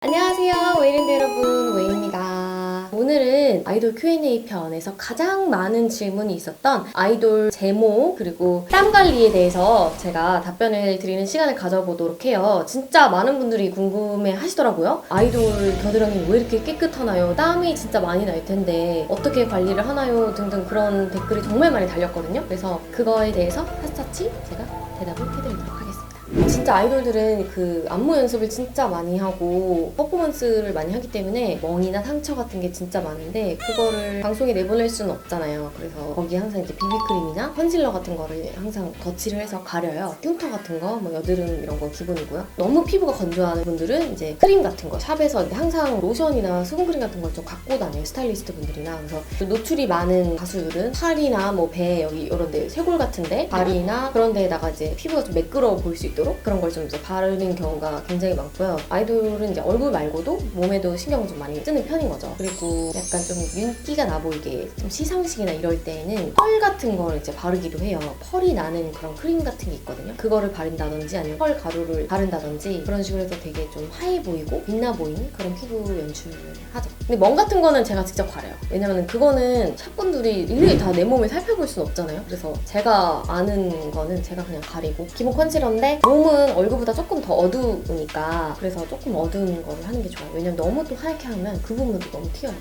안녕하세요, 웨이랜드 여러분, 웨이입니다. 오늘은 아이돌 Q&A 편에서 가장 많은 질문이 있었던 아이돌 제모 그리고 땀 관리에 대해서 제가 답변을 드리는 시간을 가져보도록 해요. 진짜 많은 분들이 궁금해 하시더라고요. 아이돌 겨드랑이 왜 이렇게 깨끗하나요? 땀이 진짜 많이 날 텐데 어떻게 관리를 하나요? 등등 그런 댓글이 정말 많이 달렸거든요. 그래서 그거에 대해서 샅샅이 제가 대답을 해드리도록 하겠습니다. 진짜 아이돌들은 그 안무 연습을 진짜 많이 하고 퍼포먼스를 많이 하기 때문에 멍이나 상처 같은 게 진짜 많은데 그거를 방송에 내보낼 수는 없잖아요. 그래서 거기에 항상 이제 비비크림이나 컨실러 같은 거를 항상 덧칠을 해서 가려요. 흉터 같은 거, 뭐 여드름 이런 거 기본이고요. 너무 피부가 건조한 분들은 이제 크림 같은 거 샵에서 항상 로션이나 수분크림 같은 걸 좀 갖고 다녀요. 스타일리스트 분들이나. 그래서 노출이 많은 가수들은 팔이나 뭐 배 여기 이런 데 쇄골 같은데 다리나 그런 데에다가 이제 피부가 좀 매끄러워 보일 수 있도록 그런 걸 좀 이제 바르는 경우가 굉장히 많고요. 아이돌은 이제 얼굴 말고도 몸에도 신경을 좀 많이 쓰는 편인 거죠. 그리고 약간 좀 윤기가 나 보이게 좀 시상식이나 이럴 때에는 펄 같은 걸 이제 바르기도 해요. 펄이 나는 그런 크림 같은 게 있거든요. 그거를 바른다든지 아니면 펄 가루를 바른다든지 그런 식으로 해서 되게 좀 하얘 보이고 빛나 보이는 그런 피부 연출을 하죠. 근데 멍 같은 거는 제가 직접 가려요. 왜냐면 그거는 샵분들이 일일이 다 내 몸을 살펴볼 수는 없잖아요. 그래서 제가 아는 거는 제가 그냥 가리고 기본 컨실러인데 몸은 얼굴보다 조금 더 어두우니까 그래서 조금 어두운 거를 하는 게 좋아요. 왜냐면 너무 또 하얗게 하면 그 부분도 너무 튀어요.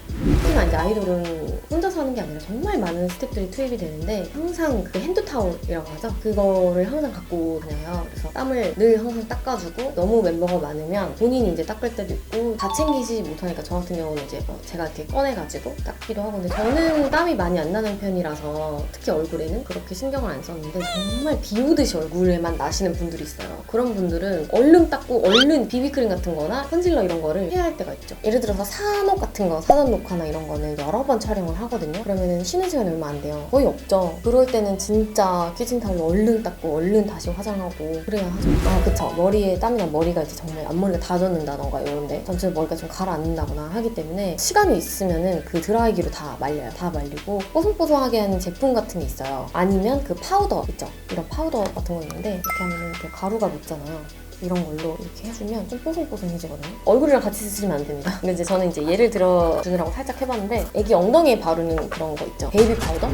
특히나 이제 아이돌은 혼자서 하는 게 아니라 정말 많은 스태프들이 투입이 되는데 항상 그 핸드타올이라고 하죠. 그거를 항상 갖고 다녀요. 그래서 땀을 늘 항상 닦아주고 너무 멤버가 많으면 본인이 이제 닦을 때도 있고 다 챙기지 못하니까 저 같은 경우는 이제 뭐 제가 이렇게 꺼내가지고 닦기도 하고 근데 저는 땀이 많이 안 나는 편이라서 특히 얼굴에는 그렇게 신경을 안 썼는데 정말 비 오듯이 얼굴에만 나시는 분들이 있어요. 그런 분들은 얼른 닦고 얼른 비비크림 같은 거나 컨실러 이런 거를 해야 할 때가 있죠. 예를 들어서 산옥 같은 거, 사전 녹화나 이런 거는 여러 번 촬영을 하거든요. 그러면은 쉬는 시간이 얼마 안 돼요. 거의 없죠. 그럴 때는 진짜 키친타올로 얼른 닦고 얼른 다시 화장하고 그래야 하죠. 아 그쵸. 머리에 땀이 나면 머리가 이제 정말 앞머리가 다 젖는다던가 이런데 전체 머리가 좀 가라앉는다거나 하기 때문에 시간이 있으면은 그 드라이기로 다 말려요. 다 말리고 뽀송뽀송하게 하는 제품 같은 게 있어요. 아니면 그 파우더 있죠. 이런 파우더 같은 거 있는데 이렇게 하면은 이렇게 가루가 묻잖아요. 이런 걸로 이렇게 해주면 좀 뽀송뽀송해지거든요. 얼굴이랑 같이 쓰시면 안 됩니다. 근데 이제 저는 이제 예를 들어 주느라고 살짝 해봤는데 애기 엉덩이에 바르는 그런 거 있죠. 베이비 파우더?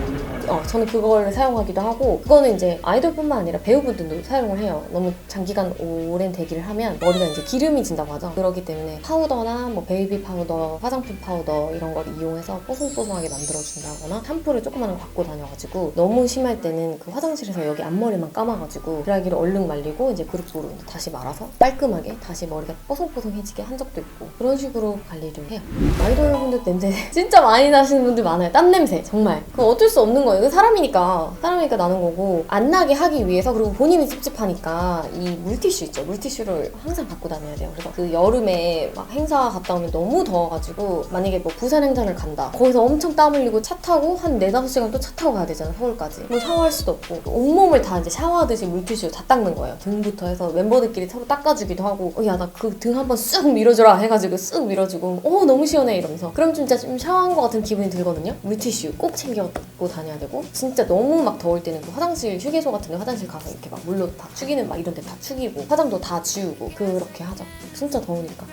저는 그걸 사용하기도 하고 그거는 이제 아이돌뿐만 아니라 배우분들도 사용을 해요. 너무 장기간 오랜 대기를 하면 머리가 이제 기름이 진다고 하죠. 그렇기 때문에 파우더나 뭐 베이비 파우더, 화장품 파우더 이런 걸 이용해서 뽀송뽀송하게 만들어준다거나 샴푸를 조그만 거 갖고 다녀가지고 너무 심할 때는 그 화장실에서 여기 앞머리만 감아가지고 드라이기로 얼른 말리고 이제 그룹으로 다시 말아서 깔끔하게 다시 머리가 뽀송뽀송해지게 한 적도 있고 그런 식으로 관리를 해요. 아이돌분들 냄새 진짜 많이 나시는 분들 많아요. 땀 냄새 정말 그거 어쩔 수 없는 거예요. 사람이니까 나는 거고 안 나게 하기 위해서 그리고 본인이 찝찝하니까 이 물티슈 있죠. 물티슈를 항상 갖고 다녀야 돼요. 그래서 그 여름에 막 행사 갔다 오면 너무 더워가지고 만약에 뭐 부산 행사를 간다 거기서 엄청 땀 흘리고 차 타고 한 4-5시간 또 차 타고 가야 되잖아 서울까지. 뭐 샤워할 수도 없고 온몸을 다 이제 샤워하듯이 물티슈로 다 닦는 거예요. 등부터 해서 멤버들끼리 서로 닦아주기도 하고 야 나 그 등 한번 쓱 밀어주라 해가지고 쓱 밀어주고 너무 시원해 이러면서 그럼 진짜 좀 샤워한 것 같은 기분이 들거든요. 물티슈 꼭 챙겨 갖고 다녀야 되고 진짜 너무 막 더울 때는 그 화장실 휴게소 같은 데 화장실 가서 이렇게 막 물로 다 축이는 막 이런 데 다 축이고 화장도 다 지우고 그렇게 하죠. 진짜 더우니까.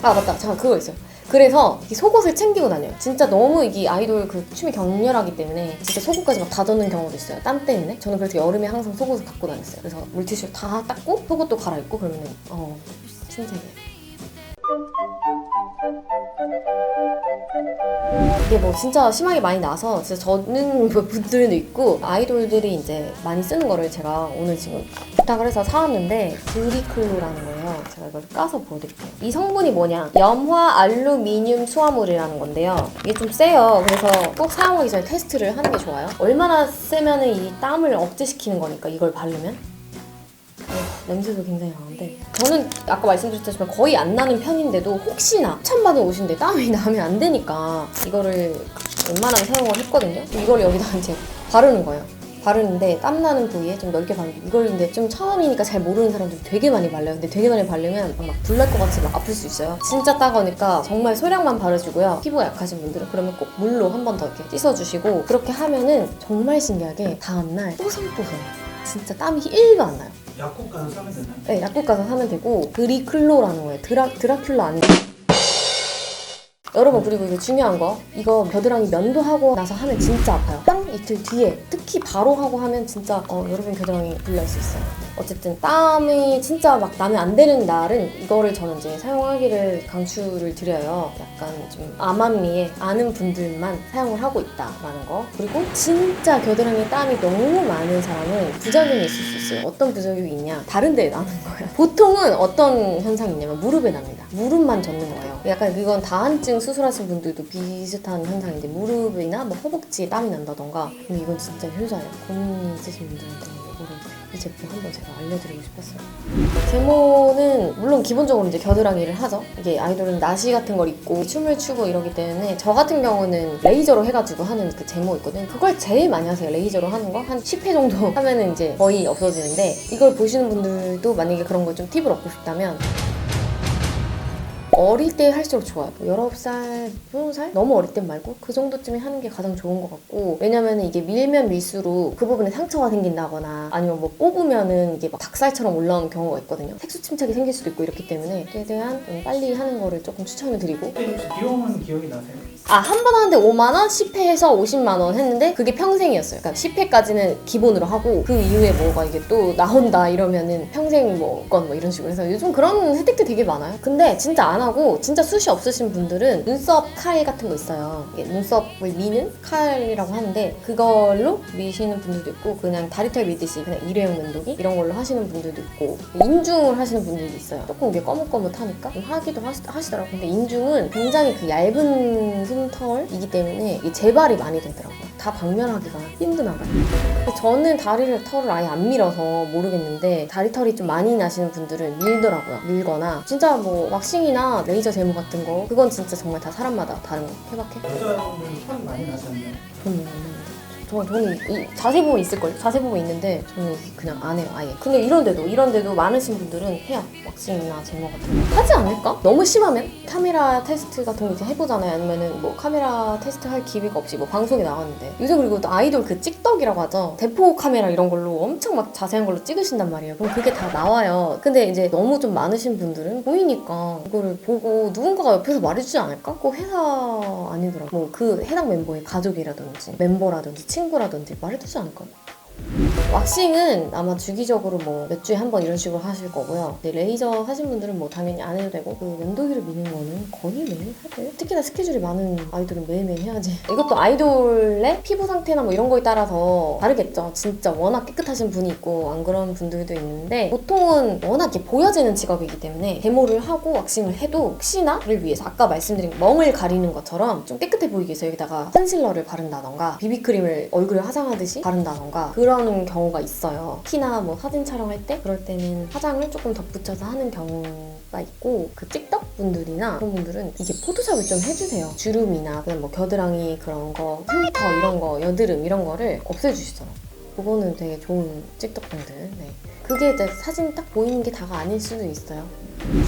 아 맞다 잠깐 그거 있어요. 그래서 이 속옷을 챙기고 다녀요. 진짜 너무 이게 아이돌 그 춤이 격렬하기 때문에 진짜 속옷까지 막 다 젖는 경우도 있어요. 땀 때문에. 저는 그래서 여름에 항상 속옷을 갖고 다녔어요. 그래서 물티슈 다 닦고 속옷도 갈아입고 그러면은 신세계예요. 이게 뭐 진짜 심하게 많이 나서 진짜 젖는 분들도 있고 아이돌들이 이제 많이 쓰는 거를 제가 오늘 지금 부탁을 해서 사왔는데 드리클로라는 거예요. 제가 이걸 까서 보여드릴게요. 이 성분이 뭐냐 염화 알루미늄 수화물이라는 건데요. 이게 좀 세요. 그래서 꼭 사용하기 전에 테스트를 하는 게 좋아요. 얼마나 세면은 이 땀을 억제시키는 거니까 이걸 바르면 냄새도 굉장히 강한데 저는 아까 말씀드렸지만 거의 안 나는 편인데도 혹시나 추천받은 옷인데 땀이 나면 안 되니까 이거를 웬만하면 사용을 했거든요. 이걸 여기다 이제 바르는 거예요. 바르는데 땀나는 부위에 좀 넓게 바르고 이걸 근데 좀 처음이니까 잘 모르는 사람들이 되게 많이 발라요. 근데 되게 많이 바르면 막 불날 것 같이 막 아플 수 있어요. 진짜 따가우니까 정말 소량만 바르시고요. 피부가 약하신 분들은 그러면 꼭 물로 한 번 더 이렇게 씻어주시고 그렇게 하면은 정말 신기하게 다음날 뽀송뽀송해요. 진짜 땀이 1도 안 나요. 약국 가서 사면 되나요? 네, 약국 가서 사면 되고 드리클로라는 거예요. 드라큘라 아니고 여러분, 그리고 이거 중요한 거, 이거 겨드랑이 면도하고 나서 하면 진짜 아파요. 땀 이틀 뒤에 특히 바로 하고 하면 진짜 여러분 겨드랑이 불날 수 있어요. 어쨌든 땀이 진짜 막 나면 안 되는 날은 이거를 저는 이제 사용하기를 강추를 드려요. 약간 좀 암암리에 아는 분들만 사용을 하고 있다라는 거. 그리고 진짜 겨드랑이에 땀이 너무 많은 사람은 부작용이 있을 수 있어요. 어떤 부작용이 있냐? 다른 데에 나는 거예요. 보통은 어떤 현상이 있냐면 무릎에 납니다. 무릎만 젖는 거예요. 약간 이건 다한증 수술하신 분들도 비슷한 현상인데, 무릎이나 뭐 허벅지에 땀이 난다던가. 근데 이건 진짜 효자예요. 고민이 있으신 분들한테는 이거를, 이 제품 한번 제가 알려드리고 싶었어요. 제모는 물론 기본적으로 이제 겨드랑이를 하죠. 이게 아이돌은 나시 같은 걸 입고 춤을 추고 이러기 때문에, 저 같은 경우는 레이저로 해가지고 하는 그 제모 있거든요. 그걸 제일 많이 하세요. 레이저로 하는 거 한 10회 정도 하면은 이제 거의 없어지는데, 이걸 보시는 분들도 만약에 그런 걸 좀 팁을 얻고 싶다면 어릴 때 할수록 좋아요. 19살, 20살? 너무 어릴 때 말고 그 정도쯤에 하는 게 가장 좋은 것 같고, 왜냐면 이게 밀면 밀수록 그 부분에 상처가 생긴다거나 아니면 뭐 뽑으면은 이게 막 닭살처럼 올라오는 경우가 있거든요. 색소 침착이 생길 수도 있고 이렇기 때문에 최대한 좀 빨리 하는 거를 조금 추천을 드리고. 비용은 기억이 나세요? 한 번 하는데 5만원? 10회에서 50만원 했는데 그게 평생이었어요. 그러니까 10회까지는 기본으로 하고 그 이후에 뭐가 이게 또 나온다 이러면은 평생 뭐 이런 식으로 해서 요즘 그런 혜택도 되게 많아요. 근데 진짜 안 하고 진짜 숱이 없으신 분들은 눈썹 칼 같은 거 있어요. 이게 눈썹을 미는 칼이라고 하는데 그걸로 미시는 분들도 있고, 그냥 다리털 미듯이 그냥 일회용 면도기 이런 걸로 하시는 분들도 있고, 인중을 하시는 분들도 있어요. 조금 이게 거뭇거뭇하니까 좀 하기도 하시더라고요. 근데 인중은 굉장히 그 얇은 솜털이기 때문에 이 재발이 많이 되더라고요. 다 박멸하기가 힘드나봐요. 저는 털을 아예 안 밀어서 모르겠는데, 다리털이 좀 많이 나시는 분들은 밀더라고요. 밀거나 진짜 뭐 왁싱이나 레이저 제모 같은 거, 그건 진짜 정말 다 사람마다 다른 거. 케바케? 여자분들 털이 많이 나셨나요? 저는 안 나는데. 저는 이 자세 보면 있을걸요? 자세 보면 있는데 저는 그냥 안 해요, 아예. 근데 이런데도 많으신 분들은 해요. 왁싱이나 제모 같은 거 하지 않을까? 너무 심하면 카메라 테스트 같은 거 이제 해보잖아요. 아니면은 뭐 카메라 테스트 할 기회가 없이 뭐 방송에 나갔는데, 요새 그리고 또 아이돌 그 찍덕이라고 하죠. 대포 카메라 이런 걸로 엄청 막 자세한 걸로 찍으신단 말이에요. 그럼 그게 다 나와요. 근데 이제 너무 좀 많으신 분들은 보이니까 이거를 보고 누군가가 옆에서 말해주지 않을까? 꼭 회사 아니더라고. 뭐 그 해당 멤버의 가족이라든지 멤버라든지 친구라든지 말해주지 않을까요? 왁싱은 아마 주기적으로 뭐 몇 주에 한 번 이런 식으로 하실 거고요. 근데 레이저 하신 분들은 뭐 당연히 안 해도 되고, 그 면도기를 미는 거는 거의 매일 하세요. 특히나 스케줄이 많은 아이돌은 매일매일 해야지. 이것도 아이돌의 피부 상태나 뭐 이런 거에 따라서 다르겠죠. 진짜 워낙 깨끗하신 분이 있고 안 그런 분들도 있는데, 보통은 워낙 이렇게 보여지는 직업이기 때문에 데모를 하고 왁싱을 해도 혹시나를 위해서 아까 말씀드린 멍을 가리는 것처럼 좀 깨끗해 보이기 위해서 여기다가 컨실러를 바른다던가 비비크림을 얼굴에 화장하듯이 바른다던가 그러는 경우가 있어요. 특히나 뭐 사진 촬영할 때 그럴 때는 화장을 조금 덧붙여서 하는 경우가 있고, 그 찍덕 분들이나 그런 분들은 이게 포토샵을 좀 해주세요. 주름이나 그냥 뭐 겨드랑이 그런 거, 흉터 이런 거, 여드름 이런 거를 없애주시더라고요. 그거는 되게 좋은 찍덕 분들. 네. 그게 이제 사진 딱 보이는 게 다가 아닐 수도 있어요.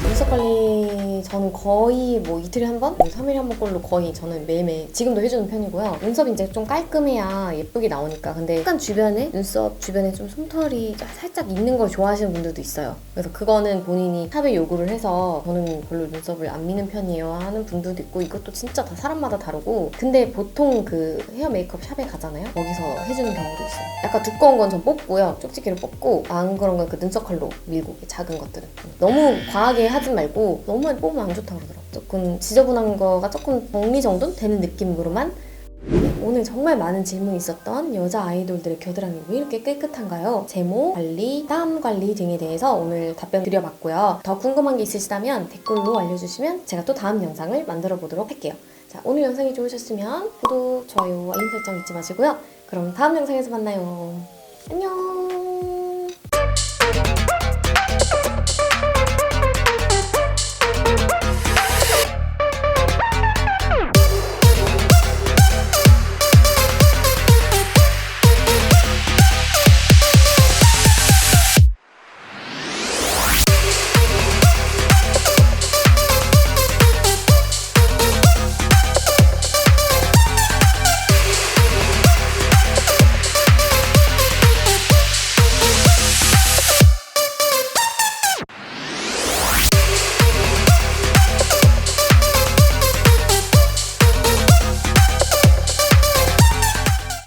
눈썹 관리 저는 거의 뭐 이틀에 한 번? 3일에 한 번꼴로 거의 저는 매일매일 지금도 해주는 편이고요. 눈썹이 이제 좀 깔끔해야 예쁘게 나오니까. 근데 약간 주변에, 눈썹 주변에 좀 솜털이 살짝 있는 걸 좋아하시는 분들도 있어요. 그래서 그거는 본인이 샵에 요구를 해서 저는 별로 눈썹을 안 미는 편이에요 하는 분들도 있고, 이것도 진짜 다 사람마다 다르고. 근데 보통 그 헤어 메이크업 샵에 가잖아요. 거기서 해주는 경우도 있어요. 약간 두꺼운 건 좀 뽑고요. 쪽지기를 뽑고, 안 그런 건 그 눈썹 칼로 밀고, 작은 것들은. 너무 과하게 하지 말고 너무 많이 뽑으면 안 좋다고 그러더라고요. 조금 지저분한 거가 조금 정리정돈 되는 느낌으로만. 오늘 정말 많은 질문이 있었던 여자 아이돌들의 겨드랑이 왜 이렇게 깨끗한가요? 제모 관리, 땀 관리 등에 대해서 오늘 답변 드려봤고요. 더 궁금한 게 있으시다면 댓글로 알려주시면 제가 또 다음 영상을 만들어 보도록 할게요. 자, 오늘 영상이 좋으셨으면 구독, 좋아요, 알림 설정 잊지 마시고요. 그럼 다음 영상에서 만나요. 안녕.